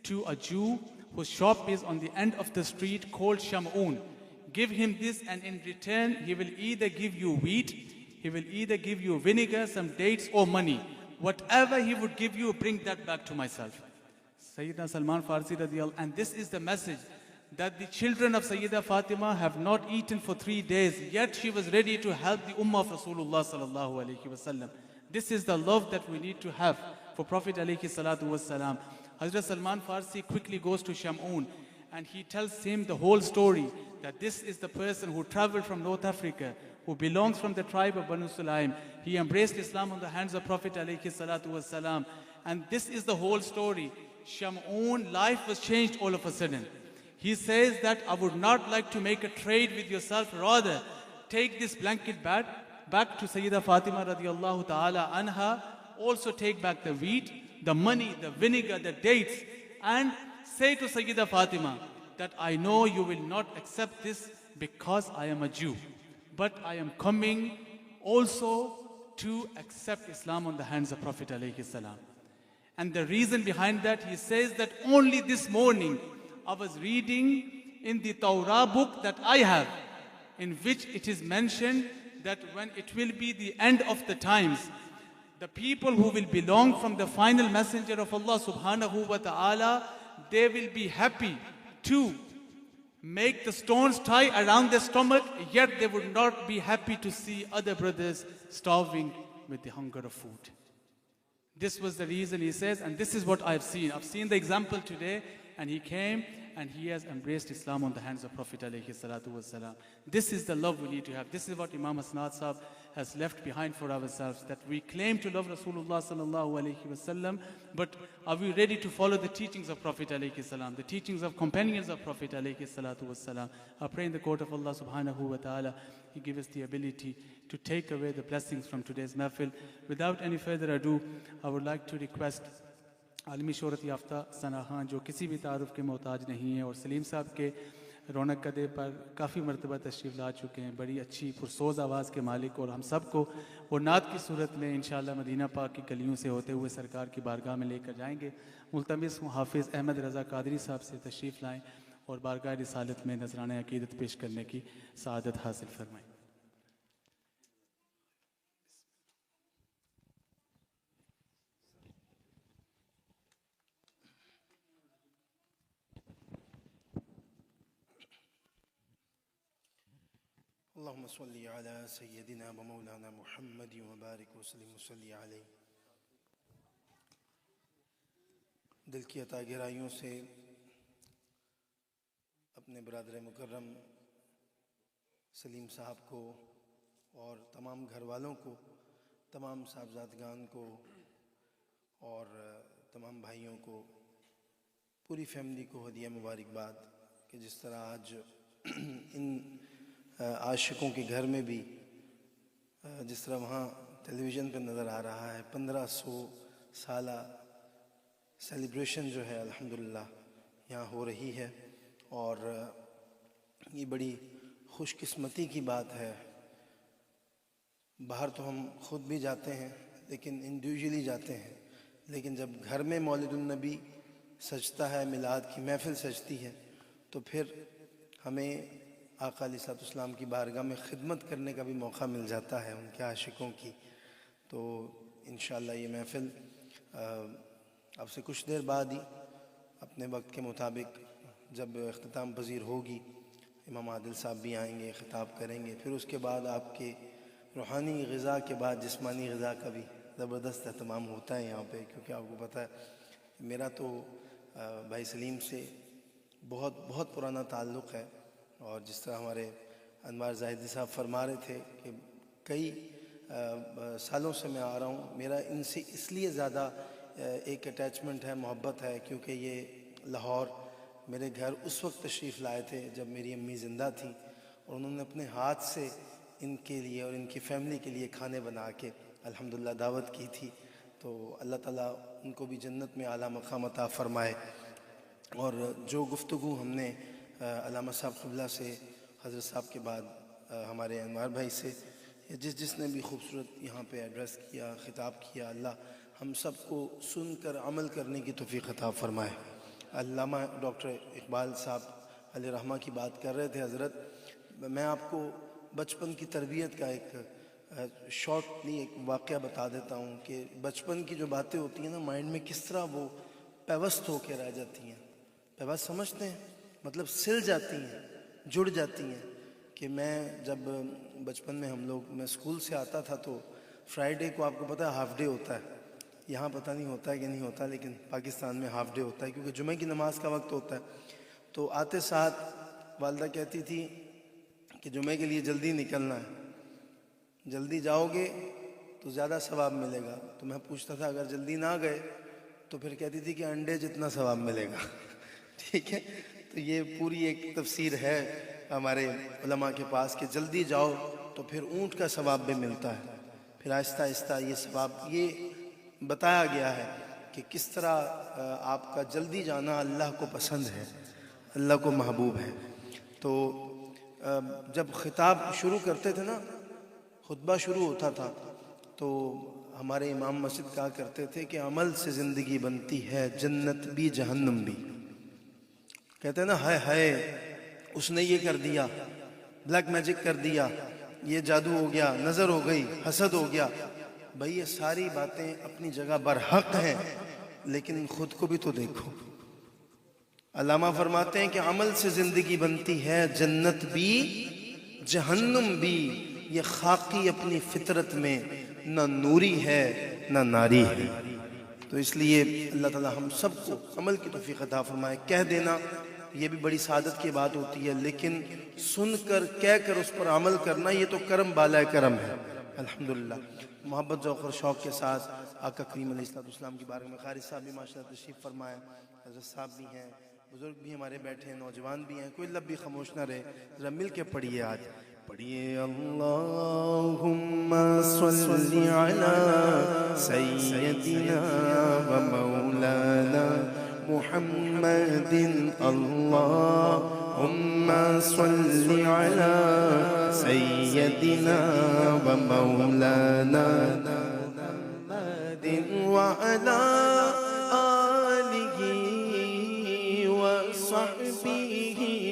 to a Jew whose shop is on the end of the street called Shamun. Give him this, and in return he will either give you wheat, he will either give you vinegar, some dates, or money. Whatever he would give you, bring that back to myself. Sayyidina Salman Farsi radiallahu, and this is the message, that the children of Sayyida Fatima have not eaten for 3 days, yet she was ready to help the ummah of Rasulullah sallallahu alaihi wasallam. This is the love that we need to have for Prophet alaihi salatu wasalam. Hazrat Salman Farsi quickly goes to Shamun and he tells him the whole story, that this is the person who traveled from North Africa, who belongs from the tribe of Banu Sulaim. He embraced Islam on the hands of Prophet alaihi salatu wasalam. And this is the whole story. Shamun, life was changed all of a sudden. He says that I would not like to make a trade with yourself, rather take this blanket back to Sayyida Fatima radiallahu ta'ala anha, also take back the wheat, the money, the vinegar, the dates, and say to Sayyida Fatima that I know you will not accept this because I am a Jew, but I am coming also to accept Islam on the hands of Prophet alayhi salam. And the reason behind that, he says that only this morning I was reading in the Torah book that I have, in which it is mentioned that when it will be the end of the times, the people who will belong from the final messenger of Allah subhanahu wa ta'ala, they will be happy to make the stones tie around their stomach, yet they would not be happy to see other brothers starving with the hunger of food. This was the reason, he says, and this is what I've seen. I've seen the example today, and he came and he has embraced Islam on the hands of Prophet alayhi salatu wasalam. This is the love we need to have. This is what Imam Asnad Sahib has left behind for ourselves, that we claim to love Rasulullah sallallahu alayhi wasallam, but are we ready to follow the teachings of Prophet alayhi salam, the teachings of companions of Prophet alayhi salatu wasalam? I pray in the court of Allah subhanahu wa ta'ala, He give us the ability to take away the blessings from today's mahfil. Without any further ado, I would like to request عالمی شہرت یافتہ ثنا خان, جو کسی بھی تعارف کے محتاج نہیں ہیں اور سلیم صاحب کے رونق قدے پر کافی مرتبہ تشریف لا چکے ہیں, بڑی اچھی پرسوز آواز کے مالک, اور ہم سب کو وہ نعت کی صورت میں انشاءاللہ مدینہ پاک کی گلیوں سے ہوتے ہوئے سرکار کی بارگاہ میں لے کر جائیں گے. ملتمس ہوں حافظ احمد رضا قادری صاحب سے تشریف لائیں اور بارگاہ رسالت میں نذرانہ عقیدت پیش کرنے کی سعادت حاصل فرمائیں. اللهم صل على سيدنا ومولانا محمد وبارك وسلم وصلی علیہ. دل کی عطا گہرائیوں سے اپنے برادر مکرم سلیم صاحب کو اور تمام گھر والوں کو, تمام صاحبزادگان کو اور تمام بھائیوں کو, پوری فیملی کو ہدیہ مبارکباد کہ جس طرح آج ان عاشقوں کے گھر میں بھی جس طرح وہاں ٹیلی ویژن پہ نظر آ رہا ہے 1500 سالہ سیلیبریشن جو ہے الحمدللہ یہاں ہو رہی ہے, اور یہ بڑی خوش قسمتی کی بات ہے. باہر تو ہم خود بھی جاتے ہیں لیکن انڈیویجولی جاتے ہیں, لیکن جب گھر میں مولد النبی سجتا ہے, میلاد کی محفل سجتی ہے, تو پھر ہمیں آقا علیہ الصلوۃ والسلام کی بارگاہ میں خدمت کرنے کا بھی موقع مل جاتا ہے ان کے عاشقوں کی. تو انشاءاللہ یہ محفل اب سے کچھ دیر بعد ہی اپنے وقت کے مطابق جب اختتام پذیر ہوگی, امام عادل صاحب بھی آئیں گے, خطاب کریں گے. پھر اس کے بعد آپ کے روحانی غذا کے بعد جسمانی غذا کا بھی زبردست اہتمام ہوتا ہے یہاں پہ, کیونکہ آپ کو پتہ ہے میرا تو بھائی سلیم سے بہت بہت پرانا تعلق ہے, اور جس طرح ہمارے انوار زاہدی صاحب فرما رہے تھے کہ کئی سالوں سے میں آ رہا ہوں, میرا ان سے اس لیے زیادہ ایک اٹیچمنٹ ہے, محبت ہے, کیونکہ یہ لاہور میرے گھر اس وقت تشریف لائے تھے جب میری امی زندہ تھیں, اور انہوں نے اپنے ہاتھ سے ان کے لیے اور ان کی فیملی کے لیے کھانے بنا کے الحمدللہ دعوت کی تھی. تو اللہ تعالیٰ ان کو بھی جنت میں اعلیٰ مقام عطا فرمائے. اور جو گفتگو ہم نے علامہ صاحب قبلہ سے, حضرت صاحب کے بعد ہمارے انوار بھائی سے, جس نے بھی خوبصورت یہاں پہ ایڈریس کیا, خطاب کیا, اللہ ہم سب کو سن کر عمل کرنے کی توفیق عطا فرمائے. علامہ ڈاکٹر اقبال صاحب علیہ رحمہ کی بات کر رہے تھے حضرت. میں آپ کو بچپن کی تربیت کا ایک شارٹ نہیں ایک واقعہ بتا دیتا ہوں کہ بچپن کی جو باتیں ہوتی ہیں نا مائنڈ میں کس طرح وہ پیوست ہو کے رہ جاتی ہیں. پیوست سمجھتے ہیں مطلب سل جاتی ہیں, جڑ جاتی ہیں. کہ میں جب بچپن میں میں اسکول سے آتا تھا تو فرائیڈے کو آپ کو پتہ ہے ہاف ڈے ہوتا ہے. یہاں پتہ نہیں ہوتا ہے کہ نہیں ہوتا, لیکن پاکستان میں ہاف ڈے ہوتا ہے کیونکہ جمعہ کی نماز کا وقت ہوتا ہے. تو آتے ساتھ والدہ کہتی تھی کہ جمعے کے لیے جلدی نکلنا ہے, جلدی جاؤ گے تو زیادہ ثواب ملے گا. تو میں پوچھتا تھا اگر جلدی نہ گئے تو پھر کہتی تھی کہ انڈے جتنا ثواب ملے گا. ٹھیک ہے, تو یہ پوری ایک تفسیر ہے ہمارے علماء کے پاس کہ جلدی جاؤ تو پھر اونٹ کا ثواب بھی ملتا ہے. پھر آہستہ آہستہ یہ ثواب یہ بتایا گیا ہے کہ کس طرح آپ کا جلدی جانا اللہ کو پسند ہے, اللہ کو محبوب ہے. تو جب خطاب شروع کرتے تھے نا, خطبہ شروع ہوتا تھا تو ہمارے امام مسجد کہا کرتے تھے کہ عمل سے زندگی بنتی ہے جنت بھی جہنم بھی. کہتے ہیں نا ہائے ہائے اس نے یہ کر دیا, بلیک میجک کر دیا, یہ جادو ہو گیا, نظر ہو گئی, حسد ہو گیا. بھئی یہ ساری باتیں اپنی جگہ برحق ہیں, لیکن خود کو بھی تو دیکھو. علامہ فرماتے ہیں کہ عمل سے زندگی بنتی ہے جنت بھی جہنم بھی. یہ خاکی اپنی فطرت میں نہ نوری ہے نہ ناری ہے. تو اس لیے اللہ تعالی ہم سب کو عمل کی توفیق عطا فرمائے. کہہ دینا یہ بھی بڑی سعادت کی بات ہوتی ہے, لیکن سن کر کہہ کر اس پر عمل کرنا یہ تو کرم بالائے کرم ہے. الحمدللہ محبت ذوق اور شوق کے ساتھ آقا کریم علیہ السلام کی بارگاہ میں قاری صاحب بھی ماشاءاللہ تشریف فرمائے, حضرت صاحب بھی ہیں, بزرگ بھی ہمارے بیٹھے ہیں, نوجوان بھی ہیں, کوئی لب بھی خاموش نہ رہے. ذرا مل کے پڑھیے, آج پڑھیے اللہم صلی علی سیدنا و مولانا محمد. اللہم صلی علی سیدنا و مولانا محمد وعلی آلہ وصحبہ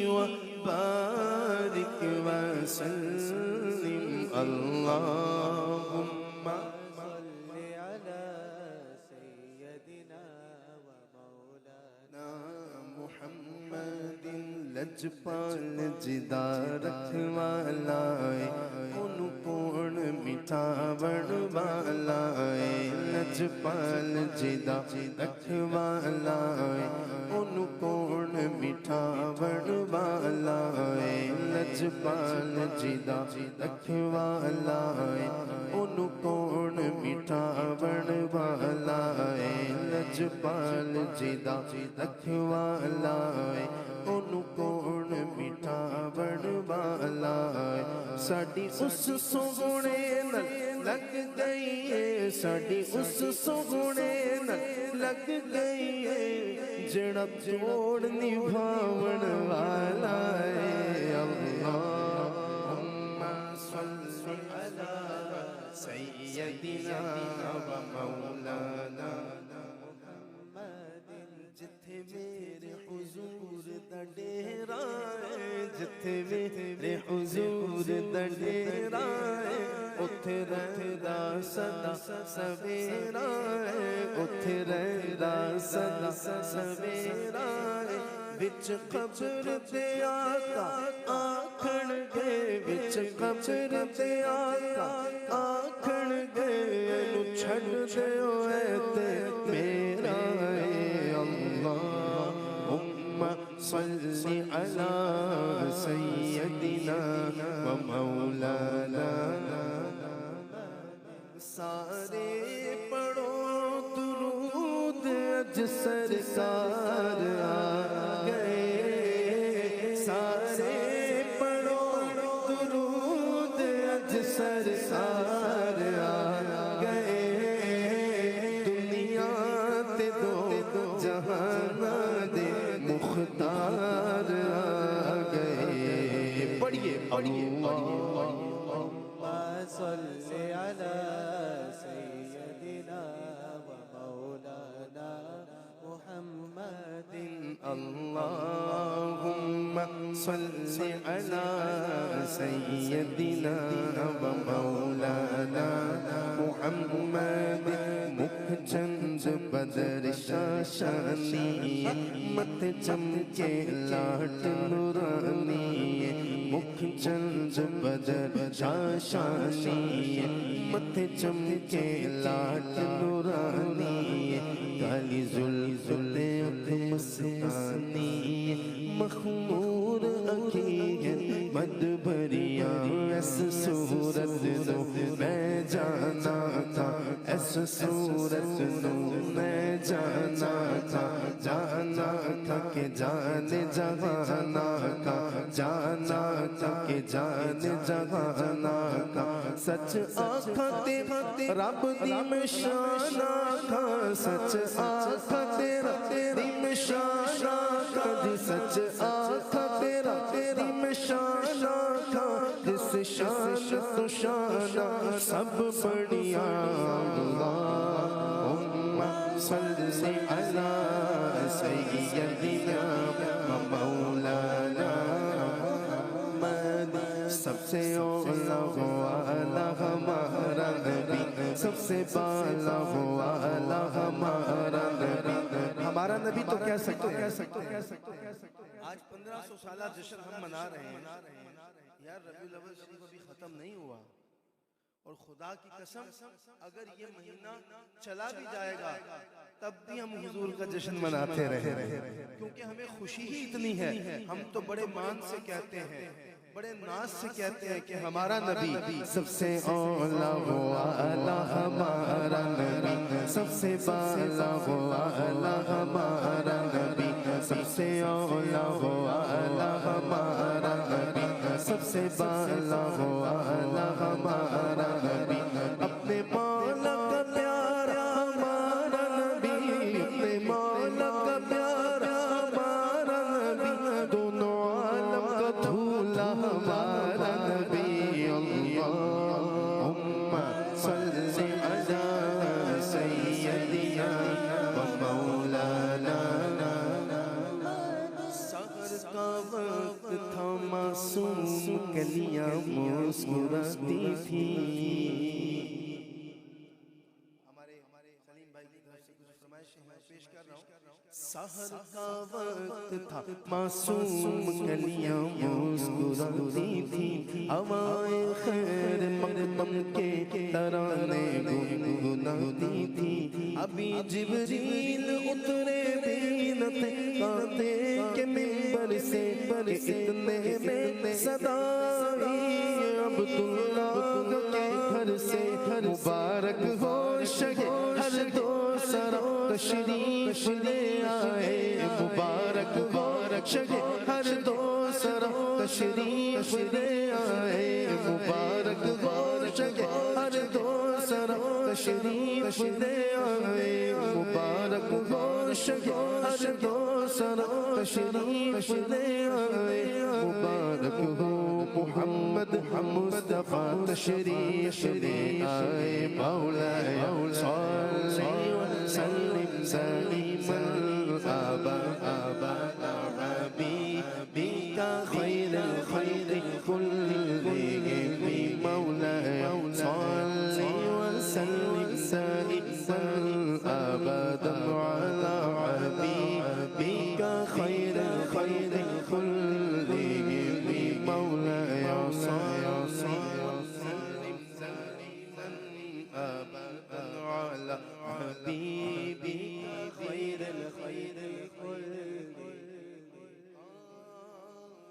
وبارک وسلم. اللہم صلی علی سیدنا و مولانا محمد. لجپال جدا رکھوالا ان کون مٹھاوڑ والا, لجپال جدا رکھوالا ان کون مٹھاوڑ والا, لجپال جدا رکھوالا ان کون مٹھاوڑ والا, لجپال جدا رکھوالا ان کون مٹھاوڑ والا. ساڈی اس سونے نال لگ گئی ہے, ساڈی اس سونے نال لگ گئی ہے جڑا توڑ نبھاون والا ہے. اللہم صلی علی سیدنا و مولانا محمد. جتھے میرے حضور دا ڈیرا ہے, جتھے میرے حضور دا ڈیرا ہے, اتھے رہدا سدا سویرا ہے, اتھے رہدا سدا سویرا ہے. وچ قبر دے آقا آکھن گے, وچ قبر دے آقا آکھن گے نو چھڑ دیو اے تے میرا ہے. اللہم صلی علی سیدنا و مولانا. سارے پڑھو درود اج سرکار آ گئے, سارے پڑھو درود اج سرکار آ گئے. دنیا تے دو جہان دے مختار آ گئے. پڑھیے پڑھیے صلی علی سیدنا و مولانا محمد. اللهم صل على سيدنا ومولانا محمد مکھ چند بدر شاشانی مت چمکے لاٹ نورانی مکھ چند بدر شاشانی مت چمکے لاٹ نورانی کالی زلف مسانی مخمور اکیل مد بھریا ایس صورت نو میں جانا تھا ایس صورت نو میں جانا تھا کہ جان جہانا کا جانا تھا کہ جان جہانا کا سچ آنکھا تیرا رب دی میں شانا کا سچ آنکھا تیرا دی میں شانا کا سچ آنکھا تیرا تیری میں شانا کا جس شان تو شانہ سب بڑھیا اللہم صلی علی سیدنا مولانا محمد سب سے اولا والا ہمارا نبی سب سے بالا والا ہمارا نبی ہمارا نبی تو کہہ سکتے ہیں آج 1500 سالہ جشن ہم منا رہے ہیں یار ربیع الاول شریف ابھی ختم نہیں ہوا اور خدا کی قسم اگر یہ مہینہ چلا بھی جائے گا تب بھی ہم حضور کا جشن مناتے رہے کیونکہ ہمیں خوشی ہی اتنی ہے ہم تو بڑے مان سے کہتے ہیں بڑے ناز سے کہتے ہیں کہ ہمارا نبی سب سے اولا والا ہمارا نبی سب سے بالا والا ہمارا نبی سب سے اولا والا ہمارا نبی سب سے بالا والا ہمارا نبی اپنے مولا کا پیارا ہمارا نبی اپنے مولا کا پیارا ہمارا نبی دونوں عالم کا دھولا ہمارا نبی اللہم صلی علی سیدنا ومولانا سحر کا وقت تھا معصوم کلیاں مسکراتی تھی ہمارے سلیم بھائی کی طرف سے کچھ فرمائشیں میں پیش کر رہا ہوں سحر کا وقت تھا معصوم کلیاں مسکراتی تھی ہوائے خیر مقدم کے ترانے گنگناتی تھی ابھی جبریل اترے بھی نہ تھے کہتے کہ منبر سے اتنے میں صدائی عبداللہ کے گھر سے مبارک ہو شگے ہر دو سرا تشریف لے آئے مبارک ہو شگے ہر دو سرا تشریف لے آئے مبارک ہو شگے ہر دو سرا تشریف لے آئے مبارک ہو شگے ہر دو سرا تشریف لے آئے مبارک ہو محمد مصطفیٰ تشریف لے آئے مولا صلی وسلم سلیما ابدا حبیبک خیر الخلق كلهم مولا صلی وسلم سلیما ابدا على حبیبک خیر الخلق كلهم مولاي صل وسلم سليما ابدا على حبيبي خير الخير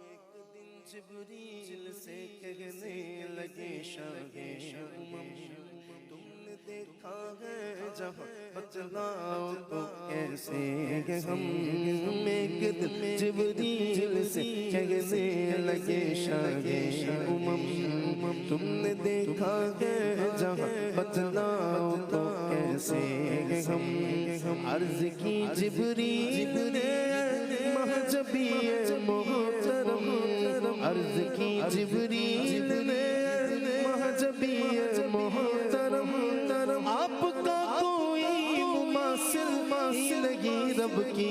ایک دن جبریل سے کہنے لگے شاہ امم تم نے دیکھا ہے جہاں بتلاؤ تو کیسے ہم ایک دن جبریل سے کہنے لگے شاہ امم تم نے دیکھا ہے جہاں بتلاؤ تو کیسے ہم عرض کی جبریل نے محجبی محترم عرض کی جبریل نے محجبی محترم آپ کا کوئی مماثل نہیں رب کی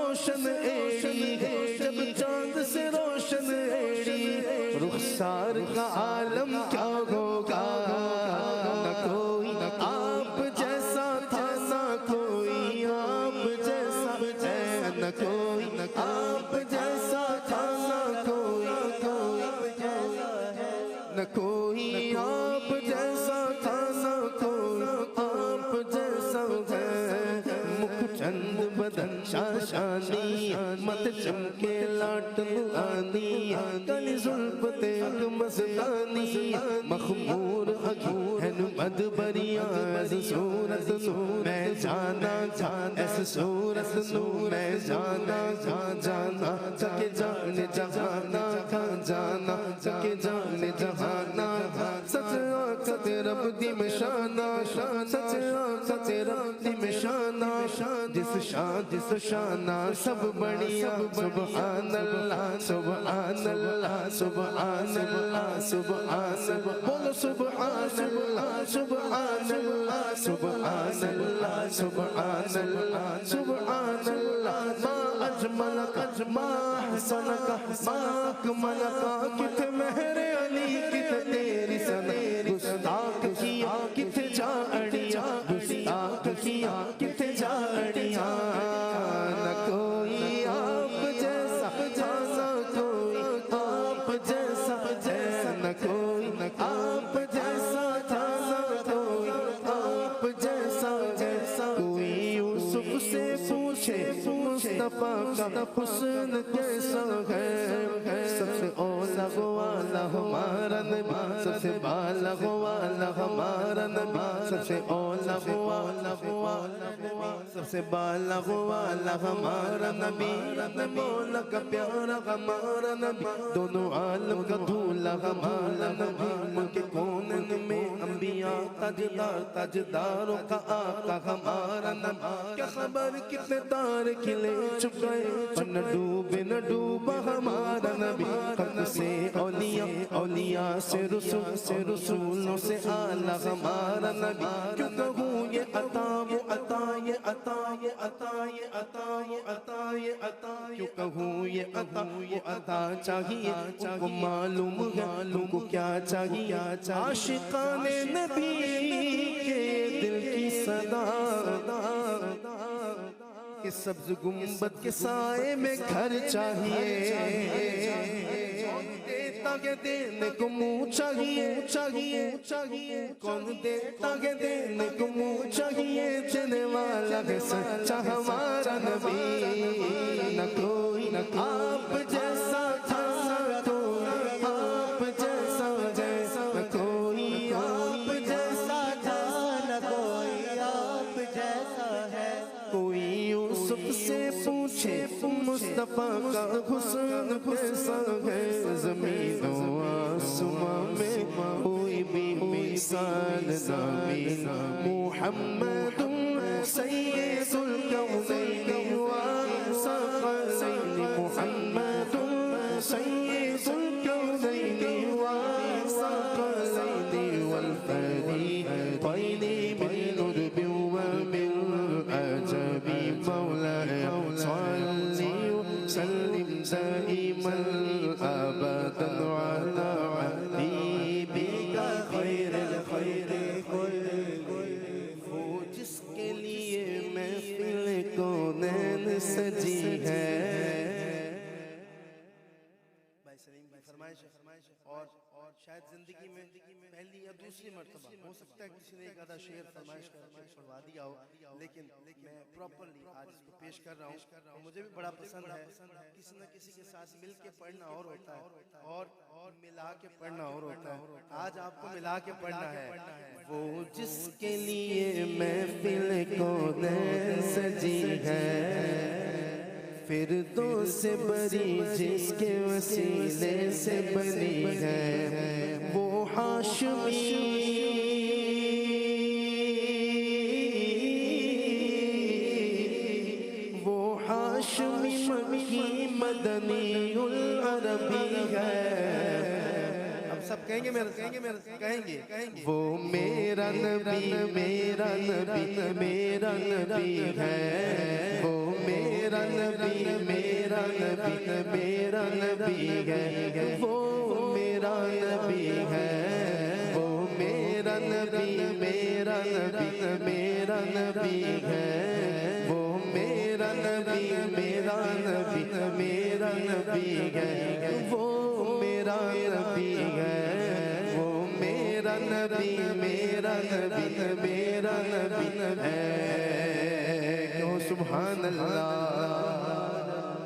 روشن ایڑی ہے، جب چاند سے روشن ایڑی، رخسار کا عالم کیا ہوگا، نہ کوئی آپ جیسا تھا، نہ کوئی آپ جیسا ہے، نہ کوئی آپ جیسا تھا، نہ کوئی آپ جیسا تھا، نہ کوئی آپ جیسا ہے، مکھ چند بدن شاشانی، مت چمکے لاٹ نورانی، کلی زلف تیغ مستانی، مخمور ہے مدبریاں، ایس صورت نور میں جانا ایس صورت نور میں جانا جانا چکے جانے جہانا جانا چکے جانے جہانا، سچ آقت رب دی میں شانہ، سچ آقت رب دی میں شانہ، جس شانہ سب بڑھیا، سبحان اللہ سبحان اللہ سبحان اللہ سبحان اللہ، بولو سبحان اللہ سبحان اللہ سبحان اللہ سبحان اللہ سبحان اللہ، ما اجملک ما احسنک ما اکملک، کتنے مہر علی کتنے تیری سنہ، گستاخ کیا کتنے جا اڑیا، گستاخ کیا کتنے جا اڑیا، نہ کوئی آپ جیسا تھا، نہ کوئی آپ جیسا ہے، نہ کوئی آپ جیسا تھا، نہ کوئی آپ جیسا جیسا، کوئی یوسف سے پوچھے مصطفیٰ کا حسن کیسا ہے، سب سے اولا والا ہمارا نبی، سب سے بالا والا ہمارا نبی، سب سے اولا والا سب سے بالا والا ہمارا نبی، مولا کا پیارا ہمارا نبی، دونوں عالم کا دھولا ہمارا نبی، ملک کونن میں انبیاء تاجداروں کا آقا ہمارا نبی، کیا خبر کتنے تارے کھلے چکے، پر نہ ڈوبا ہمارا نبی، خط سے اولیاء سے رسولوں سے اعلیٰ ہمارا نبی، کیوں کہوں یہ عطا وہ عطا، یہ عطا یہ عطا یہ عطا یہ عطا یہ عطا، کیوں کہوں یہ عطا وہ عطا، چاہیے ان کو معلوم ہے تم کو کیا چاہیے، عاشقان نبی کے دل کی صدا، کہ سبز گنبد کے سائے میں گھر چاہیے، دیتا کہ دینے کو منہ چاہیے، کون دیتا کہ دینے کو منہ چاہیے، دینے والا ہے سچا ہمارا نبی، نہ کوئی آپ جیسا تھا، نہ کوئی آپ جیسا نہ کوئی آپ جیسا تھا، نہ کوئی آپ جیسا ہے، کوئی یوسف سے پوچھے مصطفیٰ کا حسن کیسا ہے، زمین و آسمان میں کوئی بھی مثال نامی، محمد سید الکونین والثقلین، محمد سید الکونین والثقلین والفریقین من نرب ومن عجب، مولاي صلي وسلم دائما ابدا على حبيبك خير الخير، وہ جس کے لیے محفل کونین سجی ہے، بھائی سلیم کی فرمائش اور شاید زندگی میں پہلی یا دوسری مرتبہ ہو سکتا ہے کسی نے ایک آدھا شعر فرمائش کر کے پڑھوا دیا ہو، لیکن میں پراپرلی آج اس کو پیش کر رہا ہوں، اور مجھے بھی بڑا پسند ہے، کسی نہ کسی کے ساتھ مل کے پڑھنا اور ہوتا ہے اور ملا کے پڑھنا اور ہوتا ہے، آج آپ کو ملا کے پڑھنا ہے، وہ جس کے لیے محفل کونین سجی ہے، فردوس سے بری جس کے وسیلے سے بنی ہے، وہ ہاشمی مکی مدنی العربی ہے، اب سب کہیں گے کہیں گے وہ میرا نبی میرا نبی میرا نبی ہے، وہ میرا میرا نبی میرا نبی میرا نبی ہے وہ میرا نبی ہے وہ میرا نبی میرا نبی میرا نبی ہے وہ میرا نبی میرا نبی میرا نبی ہے وہ میرا نبی ہے وہ میرا نبی میرا نبی میرا نبی ہے کہو سبحان اللہ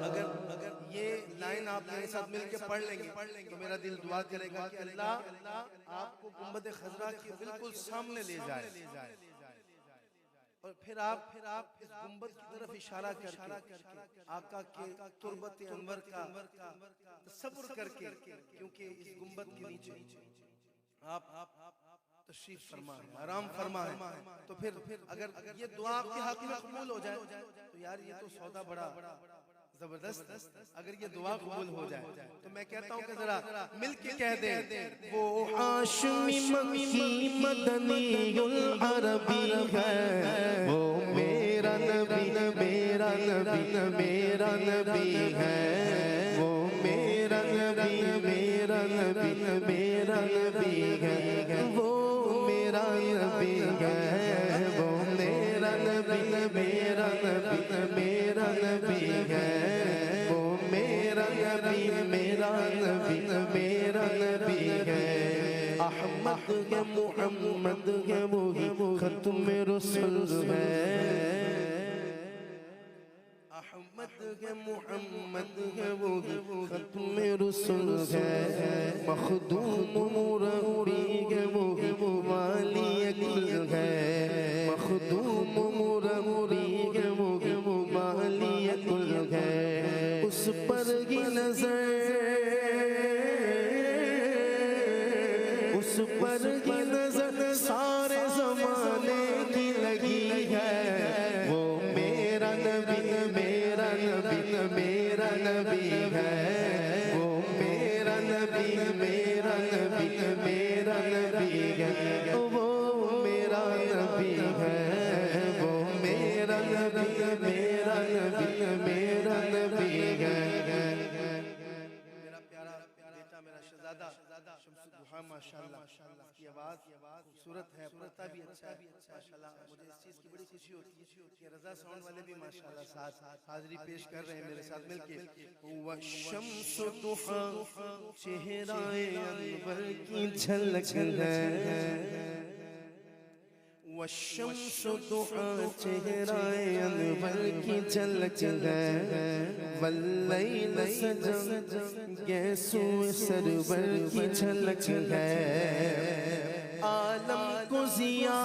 اگر یہ لائن آپ میرے ساتھ مل کے پڑھ لیں گے تو میرا دل دعا کرے گا کہ اللہ آپ کو گنبد خضرا کے بالکل سامنے لے جائے اور پھر آپ اس گنبد کی طرف اشارہ کر کے آقا کے تربت انور کا تصور کر کے کیونکہ اس گنبد کے نیچے آپ تشریف فرما ہے آرام فرما ہے تو پھر اگر یہ دعا آپ کے حق میں قبول ہو جائے تو یار یہ تو سودا بڑا زبردست اگر یہ دعا قبول ہو جائے تو میں کہتا ہوں کہ ذرا مل کے کہہ دیں وہ ہاشمی مکی مدنی العربی ہے وہ میرا نبی میرا نبی میرا نبی ہے وہ میرا نبی میرا نبی میرا نبی ہے وہ میرا نبی ہے وہ میرا نبی میرا نبی میرا نبی ہے وہ میرا نبی میرا نبی میرا نبی ہے احمد ہے محمد ہے وہی ختم رسول ہے احمد ہے محمد ہے وہی ختم رسول ہے مخدوم مربی ہے وہی والی اکل ہے مخدوم مربی ہے وہی والی اکل ہے اس پر کی نظر اس پر کی نظر سارے زمانے کی لگی ہے وہ میرا نبی میرا نبی میرا نبی ہے وہ میرا نبی میرا نبی میرا نبی ہے وہ میرا نبی ہے وہ میرا نبی میرا نبی میرا نبی ہے میرا پیارا بیٹا میرا شہزادہ شمس الضحیٰ ماشاءاللہ اس کی آواز خوبصورت ہے پڑھتا بھی اچھا ہے ماشاءاللہ مجھے اس چیز کی بڑی خوشی ہوتی ہے کہ رضا ساؤنڈ والے بھی ماشاءاللہ ساتھ حاضری پیش کر رہے ہیں میرے ساتھ مل کے وَالشَّمْسُ ضُحَىٰ چہرہ انور کی جھلک ہے والشمس ضحیٰ چہرہ انور کی جھلک ہے واللیل سجا گیسو سرور کی جھلک ہے عالم کو ضیاء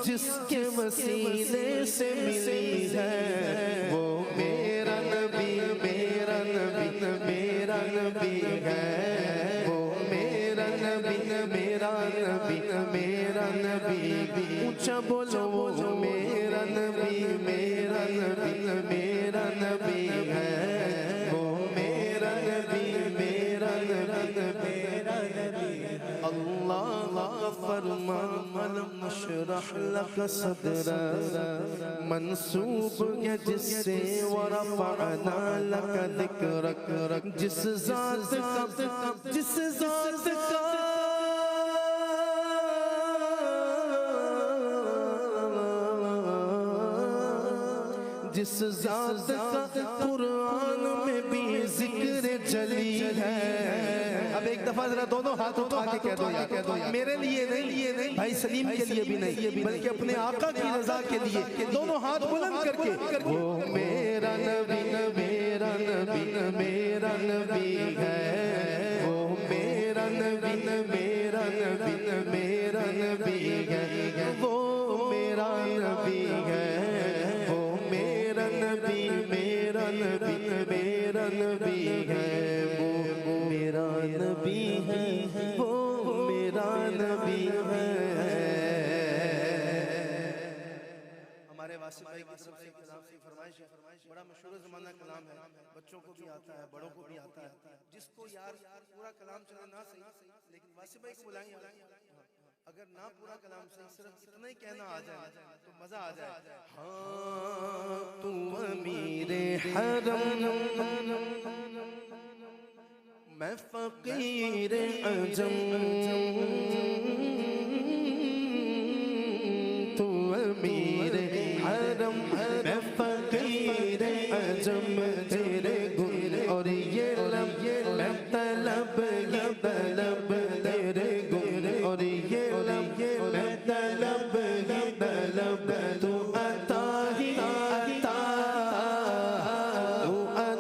جس کے وسیلے سے ملی ہے وہ میرا نبی میرا نبی میرا نبی ہے وہ میرا نبی میرا نبی میرا نبی اونچا بولو وہ میرا نبی میرا نبی میرا نبی ہے وہ میرا نبی میرا نبی میرا نبی اللہ فرمان علم نشرح لك صدرك منصوب ہے جس سے ورفعنا لك ذکرک جس ذات کا جس ذات کا قرآن میں بھی ذکر جلی ہے اب ایک دفعہ ذرا دونوں ہاتھ اٹھا کے کہہ دو یا میرے لیے نہیں بھائی سلیم کے لیے بھی نہیں بلکہ اپنے آقا کی رضا کے لیے دونوں ہاتھ بلند کر کے وہ میرا نبی میرا نبی میرا نبی ہے وہ میرا نبی میرا نبی میرا نبی ہے وہ میرا نبی ہے وہ میرا نبی میرا نبی میرا نبی ہے وہ میرا نبی ہے وہ میرا نبی ہے ہمارے واسف بھائی کی طرف سے کلام سے فرمائش ہے بڑا مشہور زمانہ کلام ہے بچوں کو بھی آتا ہے بڑوں کو بھی آتا ہے جس کو یار پورا کلام چلا نہ صحیح لیکن واسف بھائی کو بلائیں اگر نہ پورا کلام صحیح صرف اتنا ہی کہنا آ جائے تو مزہ آ جائے. ہاں تو امیر حرم میں فقیر عجم تو امیر حرم میں فقیر عجم تیرے گن اور یہ لب میں طلب یہ طلب تیرے گن اور یہ لب میں طلب یہ طلب تو عطا ہی عطا تو عطا.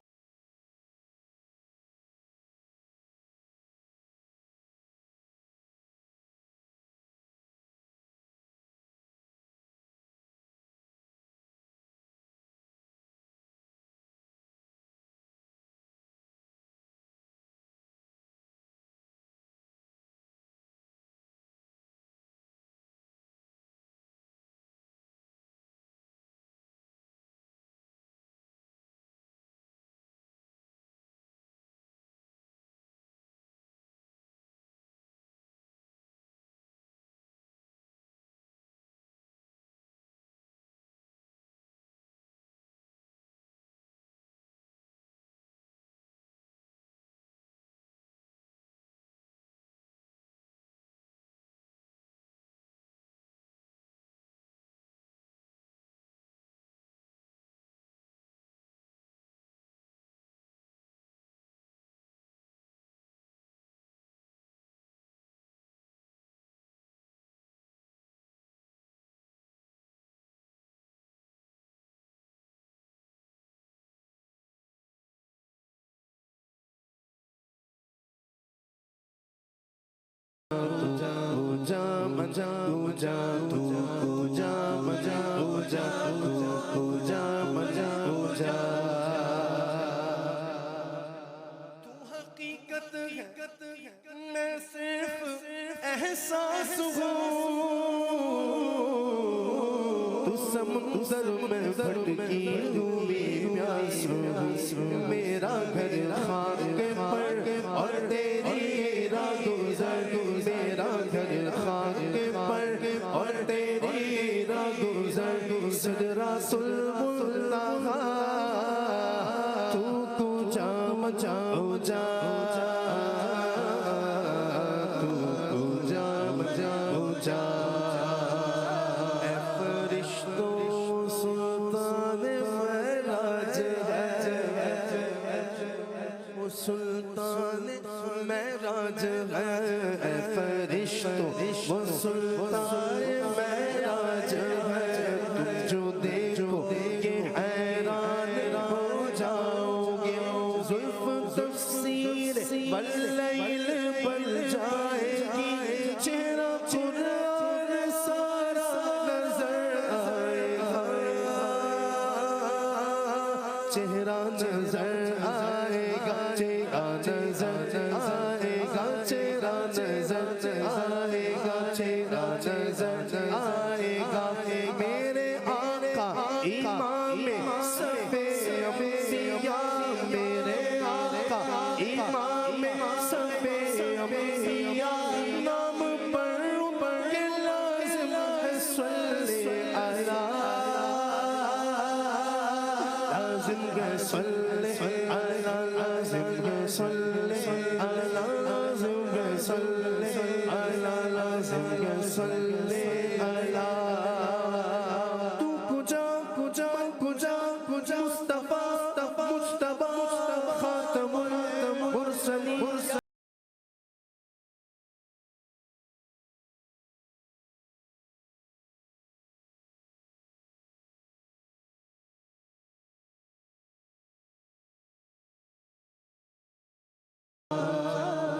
تو حقیقت ہے میں صرف احساس ہوں تو سمندر میں بھٹکی ہوئی پیاس ہوں میرا گھر خاک پر اور تیری راہ گزر میرا گھر خاک پر اور تیری راہ گزر سدرۃ المنتہا تو کجا مچاؤ جا تو کجا مچاؤ جا اے فرشتوں سلطان معراج ہے وہ سلطان معراج ہے اے فرشتوں وہ سلطان معراج ہے تم جو دیکھو کہ حیران ہو جاؤ گے زلف تفسیر واللیل بن جائے گی چہرہ قرآن سارا نظر آئے گا چہرہ نظر آئے گا چہرہ نظر آئے گا چہرہ نظر آئے گا چہرہ نظر آئے گا میرے آقا امام صفِ انبیاء میرے آقا امام صفِ انبیاء نام پر کے لازم ہے صلی علی لازم ہے صلی علی لازم ہے صلی علی لازم ہے صلی علی لازم ہے صلی علی تو کجا کجا کجا کجا مصطفیٰ مجتبیٰ خاتم المرسلین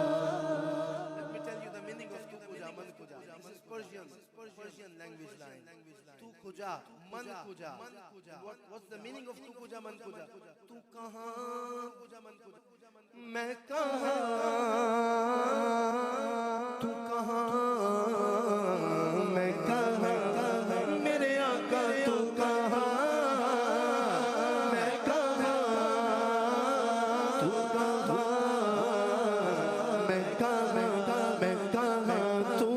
Let me tell you the meaning of tu kuja man kuja. This is Persian language line. Tu kuja man kuja. What's the meaning of tu kuja man kuja? Tu kahan kuja man kuja. میں کہاں تو کہاں میں کہاں میرے آقا تو کہاں میں کہاں تو کہاں میں کہاں میں کہاں تو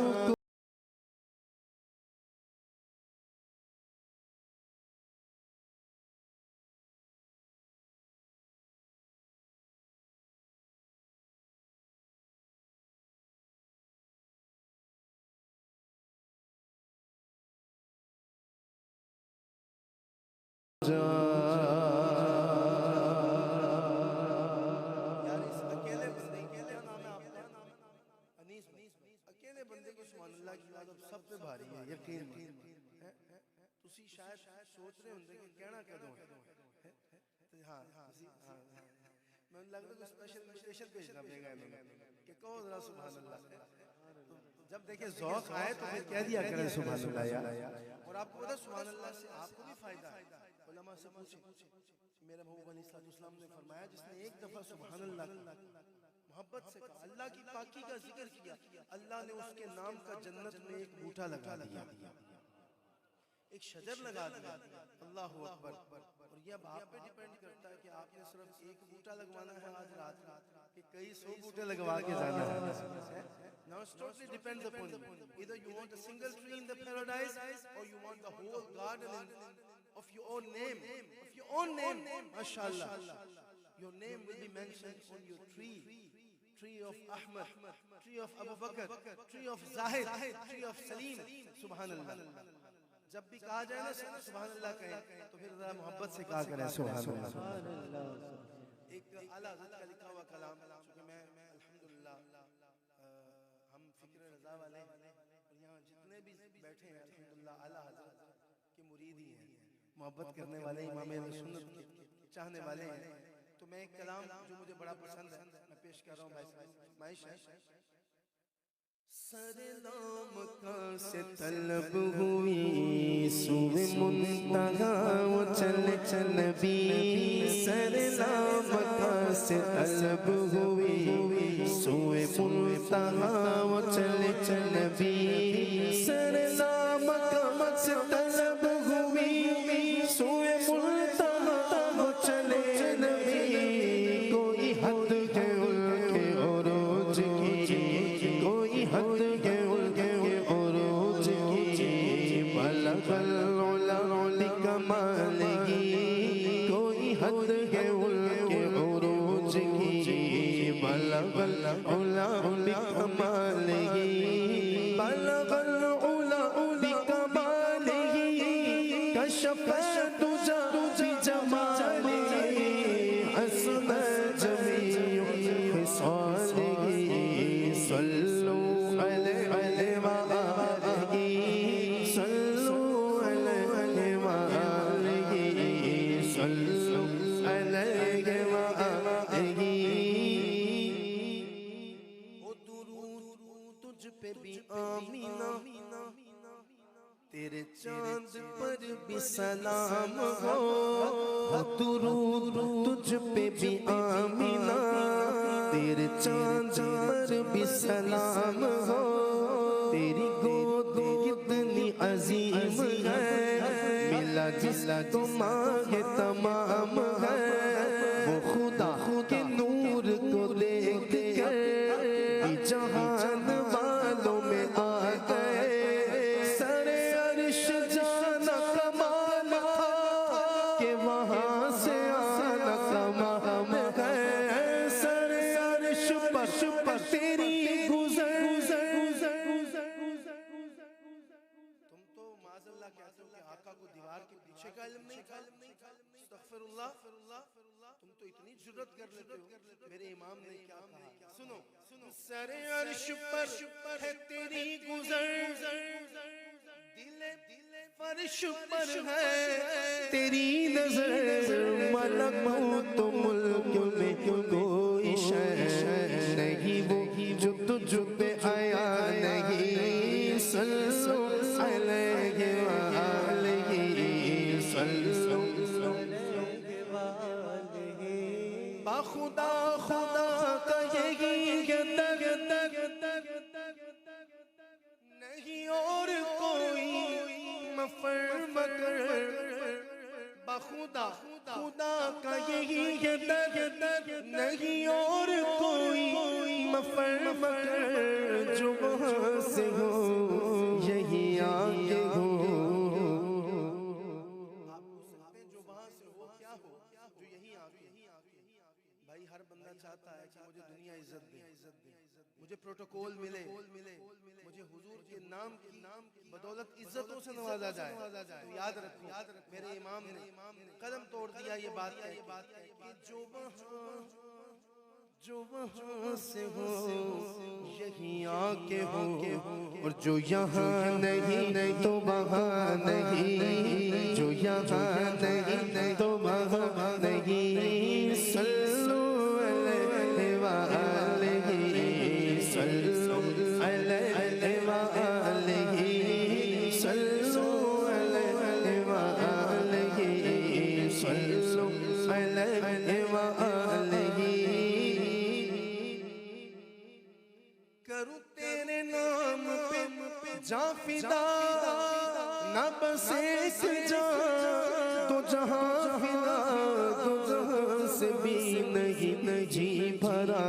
ਤੁਸੀਂ ਸ਼ਾਇਦ ਸੋਚ ਰਹੇ ਹੁੰਦੇ ਕਿ ਕਹਿਣਾ ਕਦੋਂ ਹੈ ہاں میں لگتا ہے اسپیشل انویٹیشن بھیجنا پڑے گا کہ کہو ذرا سبحان اللہ. جب دیکھیں ذوق آئے تو پھر کہہ دیا کریں سبحان اللہ یار. اور آپ کو پتا سبحان اللہ سے آپ کو بھی فائدہ ہے. علماء سے پوچھیں, میرے محبوب علیہ السلام نے فرمایا جس نے ایک دفعہ سبحان اللہ محبت سے کہا, اللہ کی پاکی کا ذکر کیا, اللہ نے اس کے نام کا جنت میں ایک بوٹا لگا دیا, ایک شجر لگا دیا. اللہ اکبر. اور یہ اب آپ پہ ڈیپینڈ کرتا ہے کہ آپ نے صرف ایک بوٹا لگوانا ہے آج رات کہ کئی 100 بوٹے لگوا کے جانا ہے. Now it totally depends upon you. Either you want a single tree in the paradise or you want the whole garden of your own name. Of your own name. MashaAllah. Your name will be mentioned on your tree. Tree of Ahmad, tree of Abu Bakr, tree of Zahid, tree of Salim. Subhanallah. جب بھی کہا جائے نا سبحان اللہ کہیں تو پھر ذرا محبت سے کہا کریں سبحان اللہ. ایک اعلیٰ حضرت کا لکھا ہوا کلام, چونکہ میں الحمدللہ ہم فکر رضا والے اور یہاں جتنے بھی بیٹھے ہیں الحمدللہ اعلیٰ حضرت کے مرید ہی ہیں, محبت کرنے والے, امام اہل سنت کے چاہنے والے ہیں. تو میں ایک کلام جو مجھے بڑا پسند ہے میں پیش کر رہا ہوں مائش ہے. سر مکہ سے طلب ہوئی سوئے منتہا وہ چل نبی. سر مکہ سے طلب ہوئی سوئے منتہا وہ چل نبی. سر مکہ سے طلب ہوئی سوئے منتہا وہ چلے نبی. کوئی حد ہے ان کے عروج کی, کوئی حد ہے ان کے عروج کی, بلغ العلا لکمالہ. کوئی حد ہے ان کے عروج کی, بلغ العلا لکمالہ. بلغ العلا لکمالہ, کشف الدجی بجمالہ. حسن جمیع خصالہ, صلوا علیہ وآلہ, صلوا علیہ وآلہ, صلوا علیہ وآلہ. وہ درود تجھ پہ بھی آمینہ, تیرے چاند پر بھی سلام ہو. درود تجھ پہ بھی آمینہ, تیرے چاند پر بھی سلام ہو. تیری گود کتنی عظیم ہے, ملا جس کو ماہ تمام ہے. وہ خدا کے نور کو دیکھ کر جہان والوں میں آ گئے. سر عرش جانا کمال تھا کہ وہاں سے آنا کمال ہے. سر عرش پر تیری گزر. تم تو معاذ اللہ کہتے ہو کہ آقا کو دیوار کے پیچھے کا علم نہیں تھا. استغفر اللہ. تم تو اتنی جرت کر لیتے ہو. میرے امام نے کیا کہا سنو. سر عرش پر ہے تیری گزر, دل فرش پر ہے تیری نظر. ملکوت ملک میں کوئی شے نہیں وہ جو تجھ پہ آیا نہیں. صلوا علیہ وآلہ, صلوا علیہ وآلہ. باخدا خدا کا یہی نہیں اور کوئی مفر مگر. بخدا خدا کا یہی نہیں اور کوئی مفر مگر. جو وہاں سے ہو یہی آگے ہو. آپ پوچھ سکتے ہیں جو وہاں سے ہو کیا ہو, جو یہی آگے. بھائی ہر بندہ چاہتا ہے کہ مجھے دنیا عزت دے, مجھے پروٹوکول ملے, مجھے حضور کے نام کی بدولت عزتوں سے نوازا جائے. تو یاد رکھو میرے امام نے قدم توڑ دیا یہ بات کہ جو وہاں جو وہاں سے ہو یہی آ کے ہو اور جو یہاں نہیں تو وہاں نہیں جو یہاں نہیں تو وہاں نہیں صلو علیہ وآلہ صلو علیہ وآلہ صلو علیہ وآلہ صلو علیہ وآلہ کروں تیرے نام پہ جاں فدا نہ بس ایک جان تو جہاں فدا تو جہاں سے بھی نہیں جی بھرا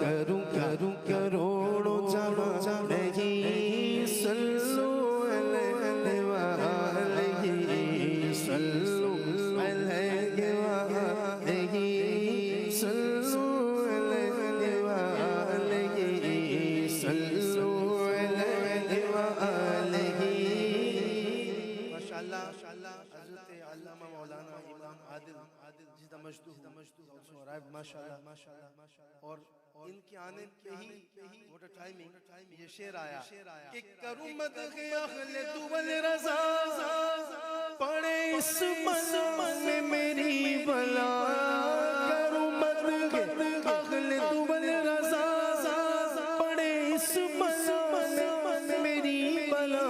کروں کروڑوں جہاں نہیں صلو علیہ وآلہ صلو علیہ وآلہ صلو علیہ وآلہ صلو علیہ وآلہ ماشاءاللہ حضرت علامہ مولانا امام عادل جدہ مجدو ماشاءاللہ اور ان کے آنے پہ ہی what a timing یہ شعر آیا کہ کروں مدح اہل دول رضا پڑے اس ململ میں میری بلا کروں مدح اہل دول رضا پڑے اس ململ میں میری بلا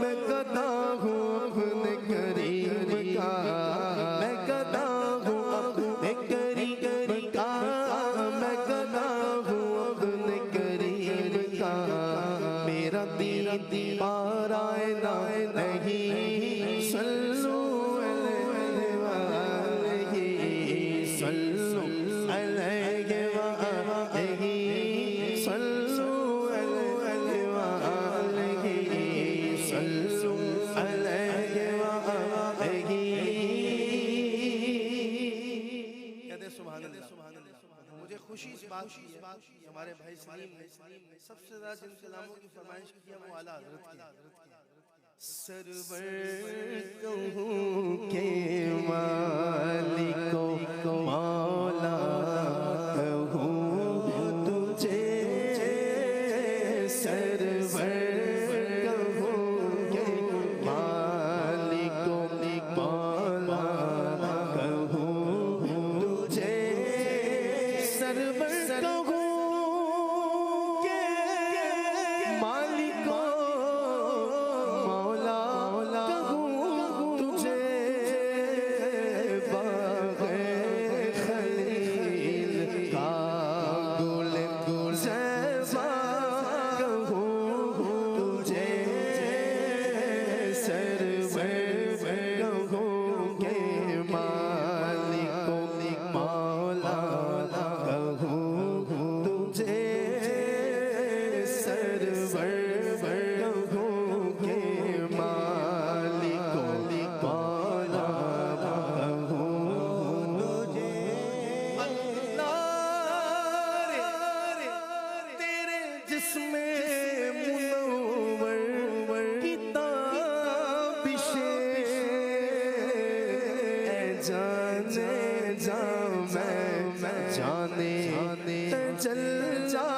میں گدا ہوں اپنے کریم کا میں گدا ہوں اپنے کریم کا میں گدا ہوں اپنے کریم کا میرا دین پارائے نہیں صلو علیہ وآلہ صلو علیہ وآلہ صلو علیہ وآلہ صلو علیہ وآلہ کہتے سبحان اللہ مجھے خوشی اس بات کی ہے ہمارے بھائی سلیم نے سب سے زیادہ جن کلاموں کی فرمائش کی ہے وہ اعلیٰ حضرت کی سرور کہوں کہ مالک و مولا کہوں تجھے سرور کہوں کہ مالک و مولا کہوں تجھے سرور کہوں کہ مالک و مولا کہوں تجھے باغ خلیل کا گل زیبا کہوں تجھے سرور کہوں کہ مالک و مولا کہوں تجھے سرور کہوں کہ مالک و مولا کہوں تجھے اللہ تیرے جسم منور کتابشیں اے جانے میں جانے تجلا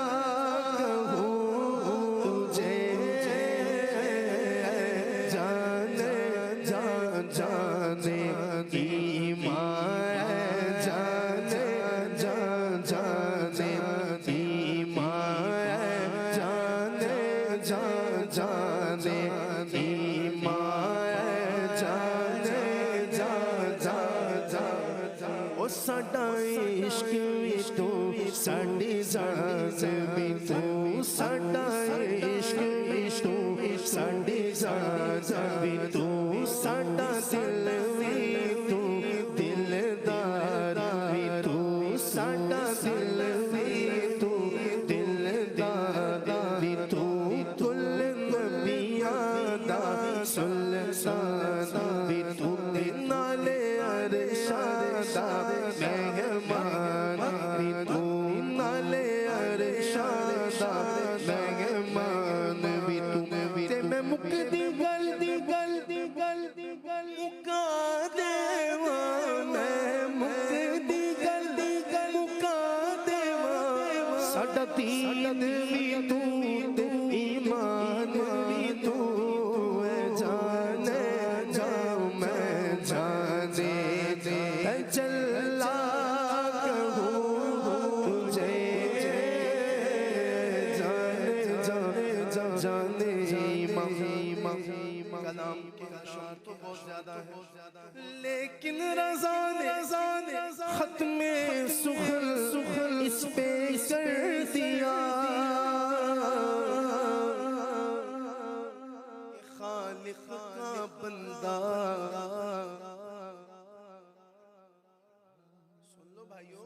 کہوں تجھے جانے ایمان جانے ایمان جانے ایمان جانے او ساڈا عشق بھی تو ساڈی جان بھی تو ساڈا عشق بھی تو ساڈی جان بھی تو ساڈا دل بھی تو دلدار بھی تو ساڈا دل بھی تو دلدار بھی تو کل نبیاں دا سلطان بھی تو نالے عرشاں دا مہمان بھی تو نالے عرشاں دا مہمان بھی تو تے میں مکدی گل مکا دیواں میں مکدی گل مکا دیواں کے شوق تو بہت زیادہ ہے، لیکن رضا نے ختم سخن اس پہ کر دیا، خالق کا بندہ۔ سن لو بھائیو،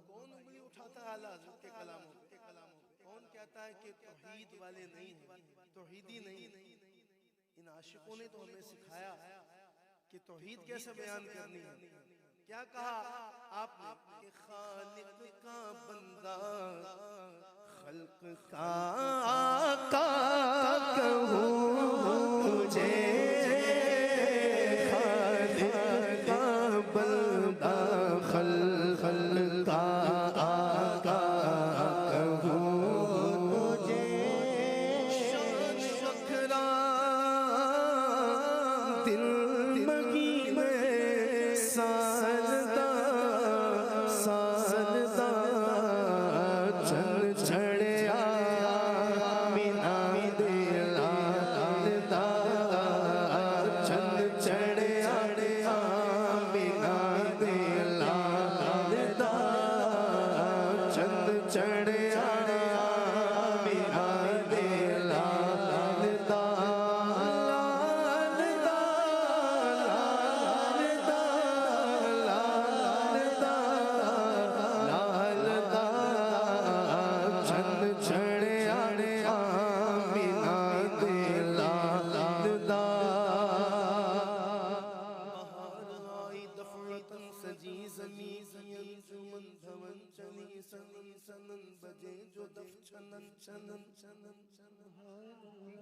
کون انگلی اٹھاتا ہے اعلیٰ حضرت کے کلاموں پہ؟ کون کہتا ہے کہ توحید والے نہیں ہیں، توحیدی نہیں ہیں؟ ان عاشقوں نے تو ہمیں سکھایا کہ توحید کیسے بیان کرنی ہے۔ کیا کہا آپ نے کہ خالق کا بندہ، خلق کا آقا کہوں تجھے، خالق کا بندہ، خلق کا آقا کہوں تجھے، شان وکھرا دل مہینے سالدہ چن چڑھیا مینا دلا دا، چن چڑھیا مینا دلا دا، چن چڑھیا مینا دلا دا، سجی زمین انجمن دھون چلی سنن سنن بجے جو دف چنن چنن چنن